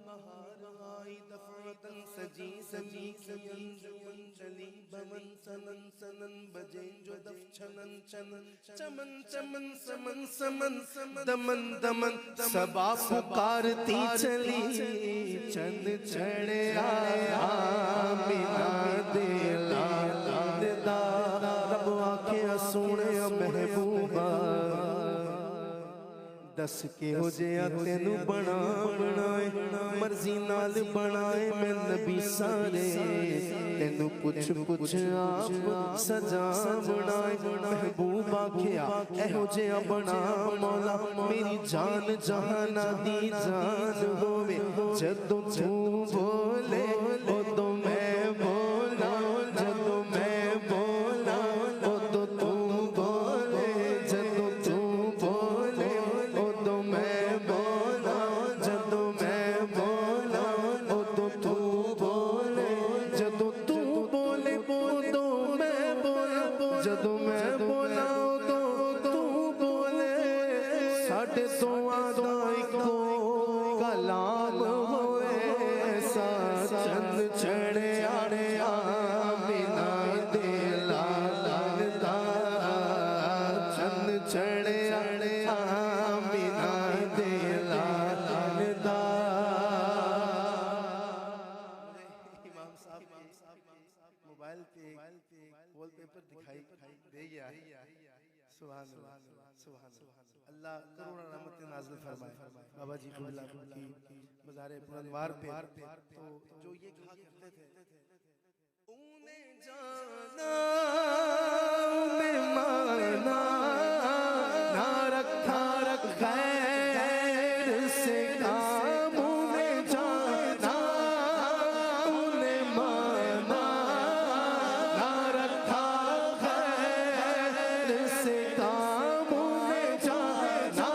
بہار آئی دفعتن سجی زمین انجمن چلی بمن سنن سنن بجے جو دف چنن چنن چمن چمن سمن سمن دمن دمن صبا پکارتی چلی، چند چڑھے آیا مینا دلا دا، رب آکھیا سونے محبوبہ، دس کے ہو جیا تینو بنائے، مرضی نال بنائے میں نبی سارے، تینو کچھ آپ سجا بنائے، محبوب آکھیا اے ہو جیا بنا مولا، میری جان جہانا دی جان ہوئے، جدو تو بولے ادو میں بولا، جدو میں بولا ادو تو بولے، جدو تو بولے ادو میں بولا، جدو میں بولا ادو تو بولے، جدو تو بولے ادو میں بولا، جدو میں بولا ادو تو بولے، ساڑھے تو آدھائی کو کلام ہوئے ایسا، چند چڑھے آڑے آمینا دلا دا، چند چڑھے آڑے آمینا دلا دا۔ امام صاحب موبائل پہ وال پیپر دکھائی دے گیا ہے، سبحان اللہ سبحان اللہ، کروڑا رحمت نازل فرمائے بابا جی قبلہ کی مزار پرانوار پہ۔ تو جو یہ کہا کرتے تھے، انہیں جانا انہیں مانا نہ رکھا خیر سے کام، انہیں جانا انہیں مانا نہ رکھا خیر سے کام، انہیں جانا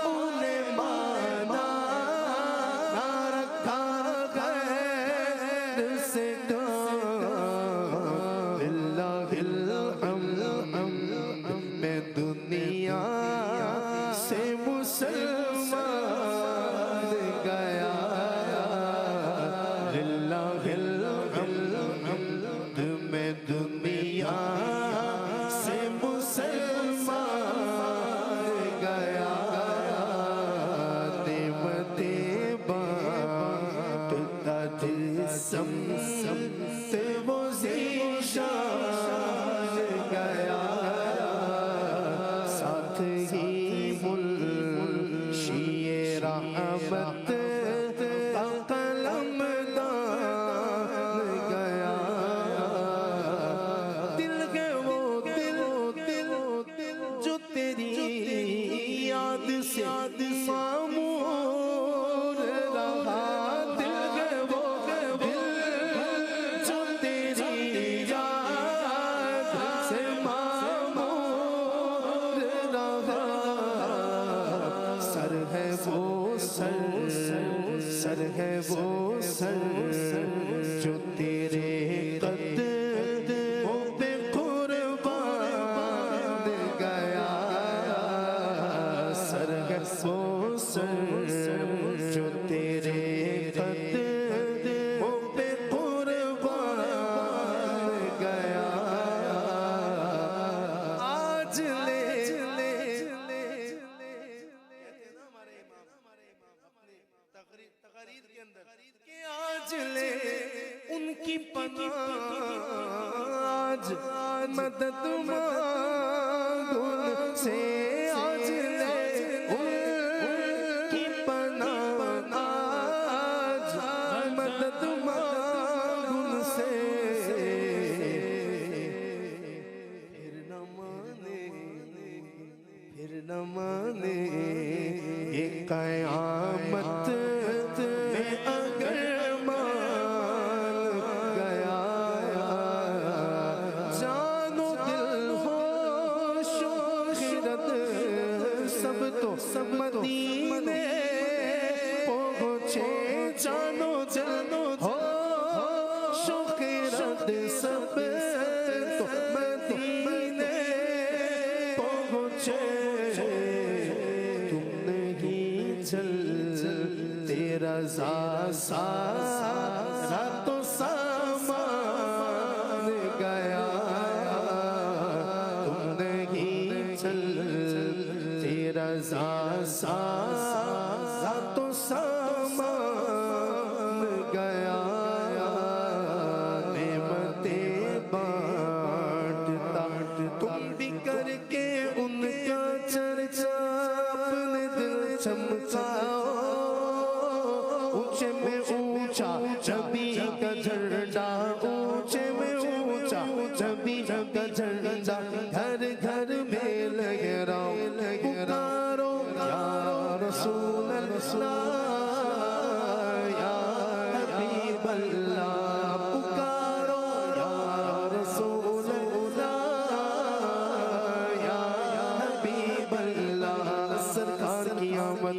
انہیں مانا نہ رکھا خیر سے کام، اللہ الحمد میں دنیا سے مسلمان گیا، اللہ الحمد میں دنیا سے مسلمان گیا، نعمتیں بانٹتا جسم سے وہ ذیشان گیا، ساتھ ہی منشی رحمت کا قلم دان جو تیرے قدموں پہ قربان گیا سر ہے وہ سر جو تیرے قدموں پہ قربان گیا آج لے تقریر کے اندر کہ آج لے ان کی پناہ آج مدد مانگ ان سے آج لے ان کی پناہ آج مدد مانگ ان سے پھر نہ مانے یہ قیامت میں اگر مان گیا جان و دل ہوش و خرد سب تو مدینے پہنچے جان و دل ہوش و خرد سب تو مدینے پہنچے چل تیرا سارا تو سامان گیا تم نہیں چل تیرا سارا تو سامان گیا نعمتیں بانٹتا تم بھی کر کے ان کا چرچا اپنے دل چمکاؤ اونچے میں اونچا نبی کا جھنڈا اونچے میں اونچا نبی کا جھنڈا گھر گھر میں لہراؤ پکارو یا رسول اللہ یا حبیب اللہ پکارو یا رسول اللہ یا حبیب اللہ سرکار کی آمد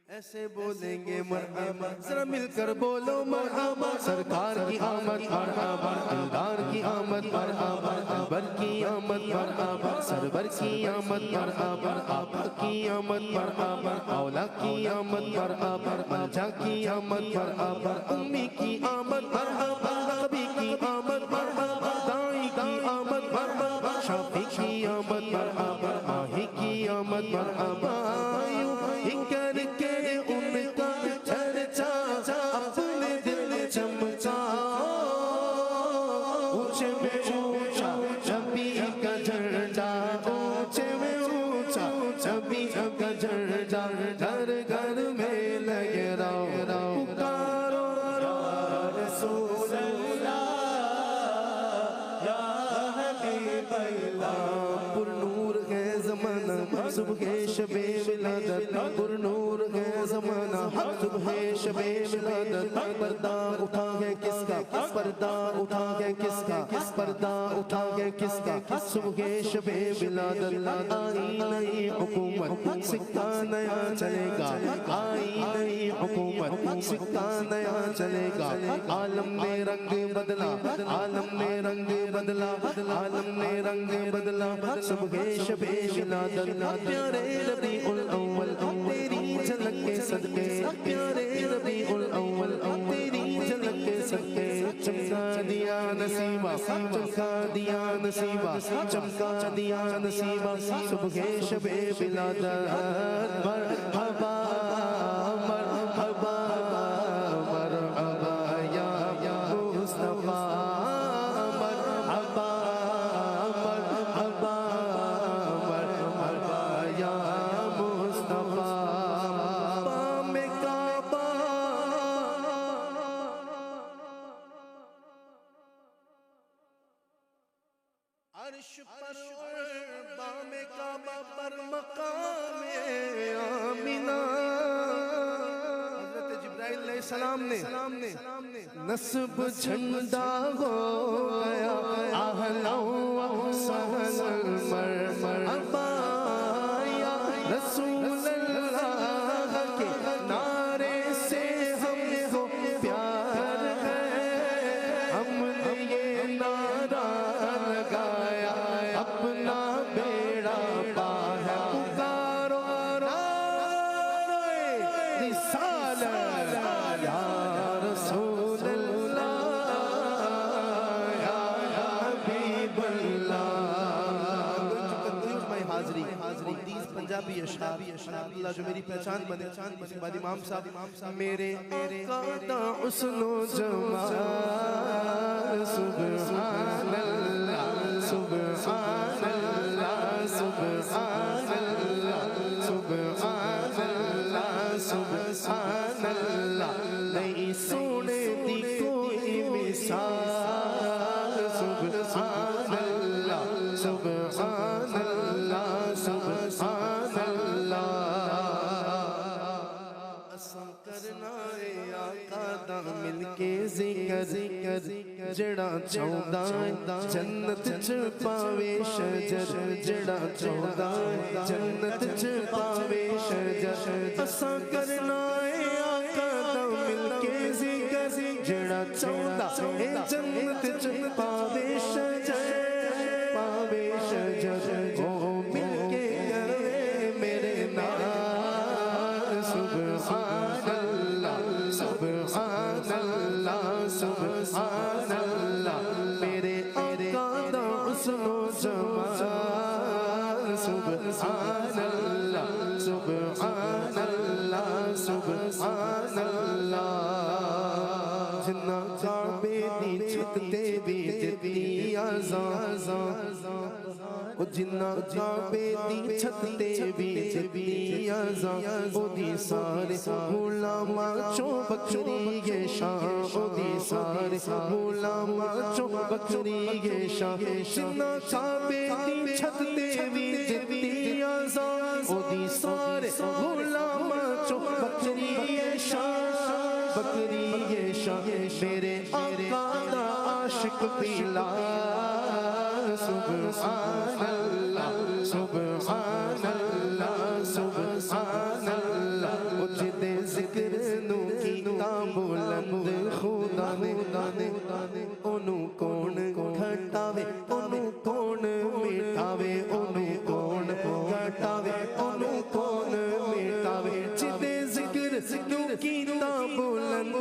ایسے بولیں گے مرحبا ذرا مل کر بولو مرحبا سرکار کی آمد مرحبا دلدار کی آمد مرحبا انور کی آمد مرحبا سرور کی آمد مرحبا آقا کی آمد مرحبا اولا کی آمد مرحبا ملجا کی آمد مرحبا امی کی آمد مرحبا نبی کی آمد مرحبا دائی کی آمد مرحبا شافی کی آمد مرحبا ماہی کی آمد مرحبا یوں ہی کر کے ان کا چرچا اپنے دل چمکاؤ اونچے میں اونچا نبی کا جھنڈا اونچے میں اونچا نبی کا جھنڈا گھر گھر میں لہراؤ پکارو یا رسول اللہ یا حبیب اللہ پر نور ہے زمانہ صبح شب ولادت پر نور ہے زمانہ صبح شب ولادت پردہ اٹھا ہے کس کا پردہ اٹھا ہے کس کا پردہ اٹھا ہے کس کا صبح شب ولادت آئی نئی حکومت سکہ نیا چلے گا آئی نئی حکومت سکہ نیا چلے گا عالم نے رنگ بدلا عالم نے رنگ بدلا عالم نے رنگ بدلا صبح شب ولادت پیارے ربیع الاول تیری جھلک کے صدقے پیارے ربیع الاول تیری جھلک کے صدقے چمکا دیا نصیبہ چمکا دیا نصیبہ چمکا دیا نصیبہ صبح شب ولادت مرحبا مرحبا مرحبا یا مصطفیٰ مرحبا مرحبا مرحبا یا مصطفیٰ بام کعبہ عرش پر بام کعبہ پر مقام آمینہ حضرت جبرائیل علیہ السلام نے نصب جھنڈا ہو گیا اہلا و سہلا مرحبا یا رسول اللہ کے نام رسالت یا رسول اللہ یا حبیب اللہ. میں حاضری تیز پنجابی اشعار اللہ جو میری پہچان بنے. اس کے بعد امام صاحب میرے آقا دا حسن و جمال سبحان اللہ سبحان اللہ سبحان اللہ سبحان اللہ سبحان اللہ. نہیں سونے دی کوئی مثال سبحان اللہ سبحان اللہ سبحان اللہ. اساں کرنا ہے آقا دا مل کے ذکر جڑا چاہندا ہے جنت چ پاوے شجر جڑا چاہندا ہے جنت چ پاوے شجر. اساں کرنا ہے آقا دا مل کے ذکر جڑا چاہندا ہے جنت چ پاوے شجر پاوے شجر. او مل کے کرے میرے نال سبحان اللہ سبحان اللہ سبحان اللہ. میرے آقا دا حسن و جمال سبحان اللہ سبحان اللہ سبحان اللہ. جنہ کعبے دی چھت تے بھی دتی آزان او جنہ کعبے دی چھت تے بھی دتی آزان او دی سارے غلاماں چوں بکری یہ شان او دی سارے غلاماں چوں بکری یہ شان. جنہ کعبے دی چھت تے بھی دتی آزان او دی سارے غلاماں چوں بکری یہ شان بکری یہ شان. میرے آقا دا عاشق پیلا سبحان اللہ سبحان اللہ سبحان اللہ. اجدے ذکر نو کیتا بلند خدا نے اونوں کون گھٹاوے اونوں کون مٹاوے اونوں کون گھٹاوے اونوں کون مٹاوے. جدے ذکر نو کیتا بلند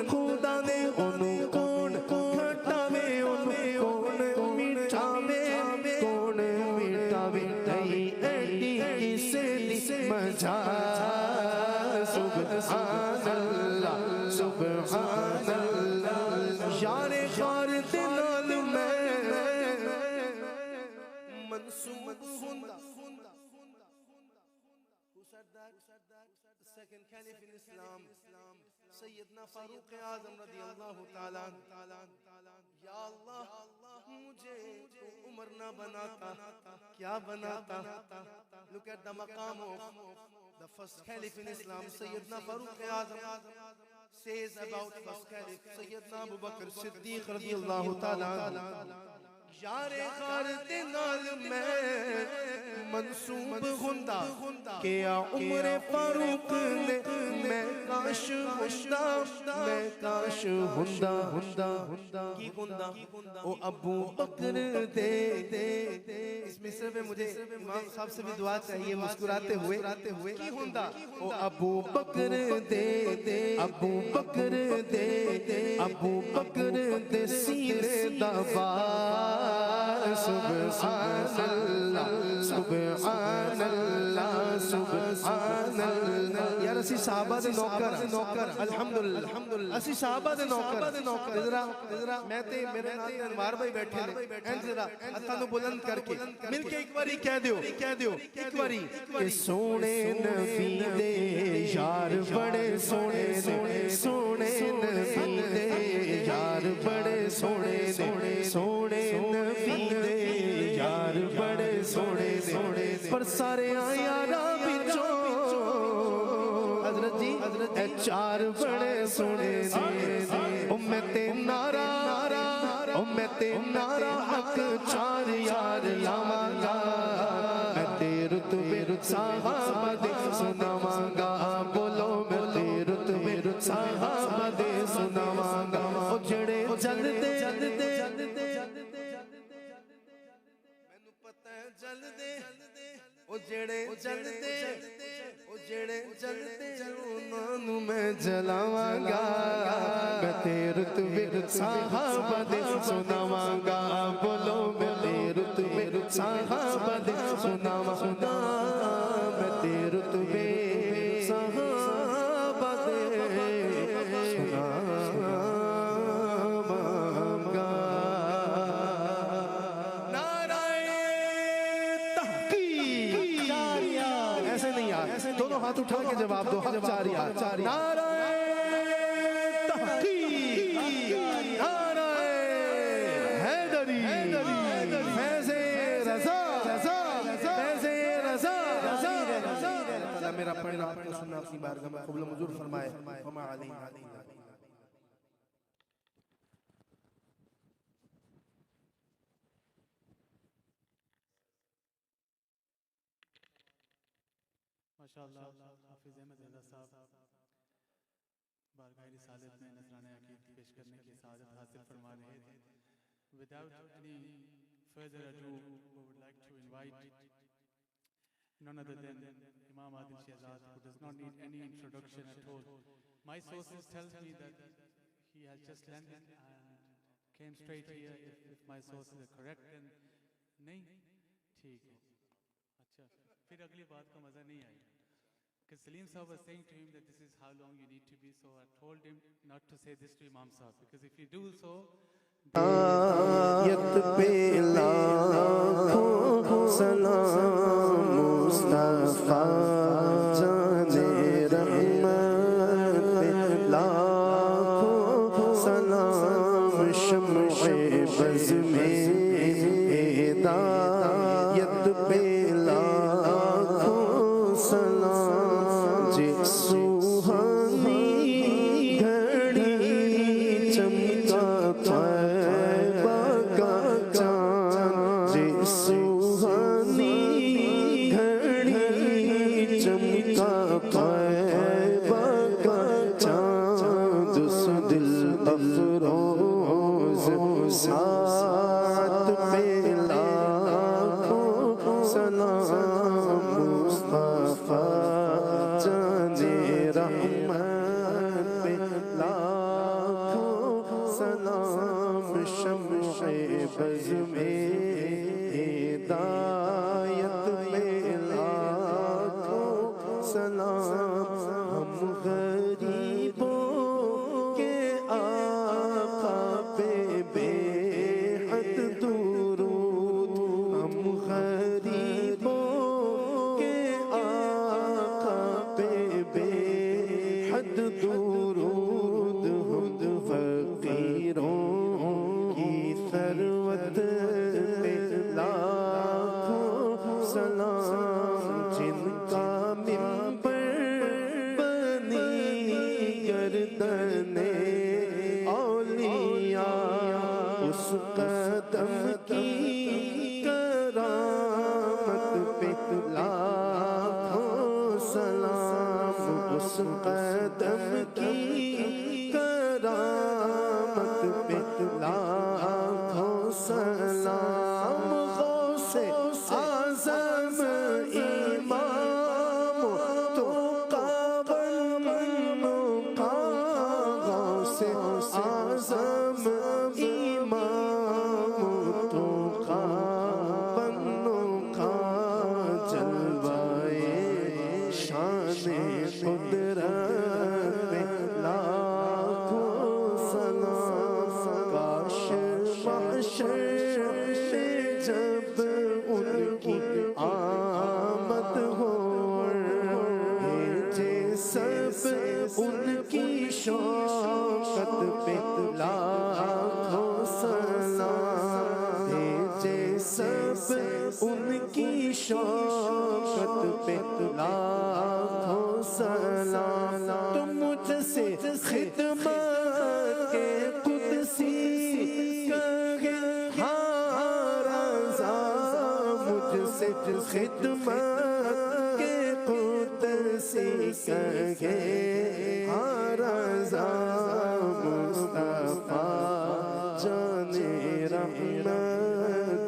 خدا نے اونوں کون گھٹاوے اونوں کون مٹاوے کون مٹاوے. نہیں ایڈی کسے دی مجال سبحان اللہ سبحان اللہ. یار خار دے نال میں منسوب ہوندا. Who said that? The second caliph in Islam, سیدنا فاروق اعظم رضی اللہ تعالیٰ. یا اللہ مجھے تو عمر نہ بناتا کیا بناتا. Look at the maqam of the first caliph in Islam. سیدنا فاروق اعظم says about first caliph سیدنا ابو بکر صدیق رضی اللہ تعالیٰ. یار خار دے نال میں منسوب ہوندا کیا عمر فاروق نے میں کاش ہوندا کی ہوندا. او ابو بکر دے. اس مصرع میں مجھے امام صاحب سے بھی دعا چاہیے مسکراتے ہوئے کی ہوندا. او ابو بکر دے ابو بکر دے ابو بکر دے سینے دا بار سبحان اللہ سبحان اللہ سبحان اللہ. یار اسی صحابہ دے نوکر الحمدللہ اسی صحابہ دے نوکر. ذرا میں تے میرے نال انوار بھائی بیٹھے نے اینڈ ذرا ہتھاں نوں بلند کر کے مل کے ایک باری کہہ دیو ایک باری کہ سونے نبی دے یار بڑے سونے سونے نبی دے یار بڑے سونے سونے نبی دے یار بڑے سونے پر سارے یارا بچوں حضرت جی اے چار بڑے سونے امت نارا امت نارا حق چار یار لاواں میں تیرے رتبے صحابہ دے سناواں گا. بولو میں تیرے رتبے صحابہ دے سناواں گا. او جڑے جلدے مینوں پتہ ہے جلدے او جڑے چلتے انہاں نوں میں جلاواں گا میں تیرے رتبے صحابہ دے سناواں گا بولو میں تیرے رتبے صحابہ دے سناواں گا میں تیرے رتبے صحابہ دے سناواں گا نعرہ تحقیق ایسے نہیں یار دونوں ہاتھ اٹھا کے جواب دو حق جاری نعرہ تحقیق نعرہ حیدری فیض رضا فیض رضا اللہ میرا پڑھنا آپ کو سننا اپنی بارگاہ میں قبول منظور فرمائے وما علینا ماشاءاللہ حافظ احمد رضا صاحب بارگاہ رسالت میں نذرانہ عقید پیش کرنے کی سعادت حاصل فرما رہے تھے. Without any further ado, we would like to invite none other than Imam Adil Shehzad, who does not need any introduction at all. My sources tells me that he has just landed and came straight here. If my sources are correct, then نہیں ٹھیک ہے. اچھا پھر اگلی بات کا مزہ نہیں آئے. Because Salim Sahab was saying to him that this is how long you need to be, so I told him not to say this to Imam Sahab, because if you do so, آیت پہ لاکھوں سلام مصطفیٰ جانے رحمت پہ لاکھوں سلام شمع بز میں ہدایت پہ لاکھوں سلام جس سوہانی گھڑی چمکا طیبہ کا چاند جس سوہانی گھڑی چمکا طیبہ کا چاند اس دل افروز ساتھ پہ لاکھوں سلام مصطفیٰ جانے رحمت پہ لاکھوں سلام شمع بز میں ہدایت میں لاکھوں سلام ہم غریبوں کے آقا پہ بے حد درود ہم غریبوں کے آقا پہ بے حد درود ہم فقیروں کی ثروت پہ لاکھوں سلام جن کا منبر بنی گردن اولیاء اس قدم کی کرامت پہ لاکھوں سلام اس قدم کی کرامت پہ لاکھوں سلام غوث اعظم امام تو قابل غوث اعظم امام تو قابل جلوائے شان قدرت پہ لاکھوں سلام کاش محشر میں جب ان کی آمد ہو بھیجے سب ان کی شوقت پہ لاکھوں سلام بھیجے سب ان کی شوقت پہ لاکھوں سلام تم مجھ سے خدمت کے قدسی کہے ہاں رضا مجھ سے خدمت کے قدسی کہے ہاں رضا مصطفیٰ جانے رحمت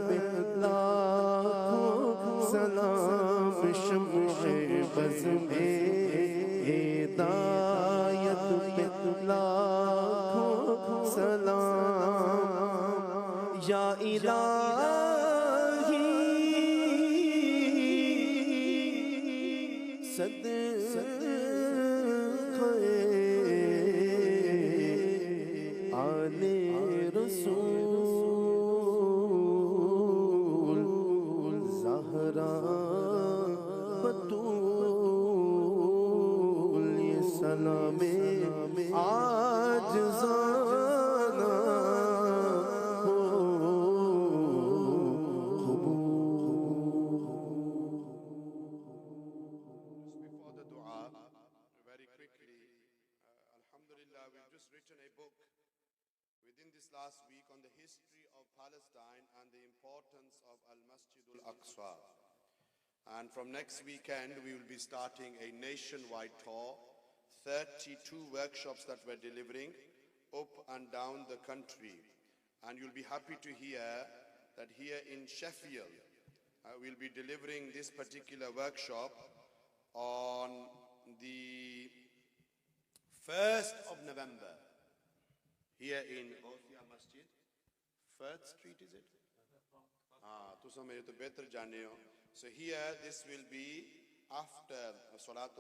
پہ لاکھوں سلام ہدایت پہ لاکھوں سلام یا الہی صدقے آل رسول زہرا بطول یہ سلام عاجزانہ Before the dua, very quickly, Alhamdulillah, we've just written a book within this last week on the history of Palestine and the importance of Al-Masjid Al-Aqsa. And from next weekend, we will be starting a nationwide tour, 32 workshops that we're delivering up and down the country. And you'll be happy to hear that here in Sheffield, we'll be delivering this particular workshop on the 1st of November, here in Gauthia Masjid, 1st Street, is it? تو سمجھے تو بہتر جانے ہو. So here this will be after Salatul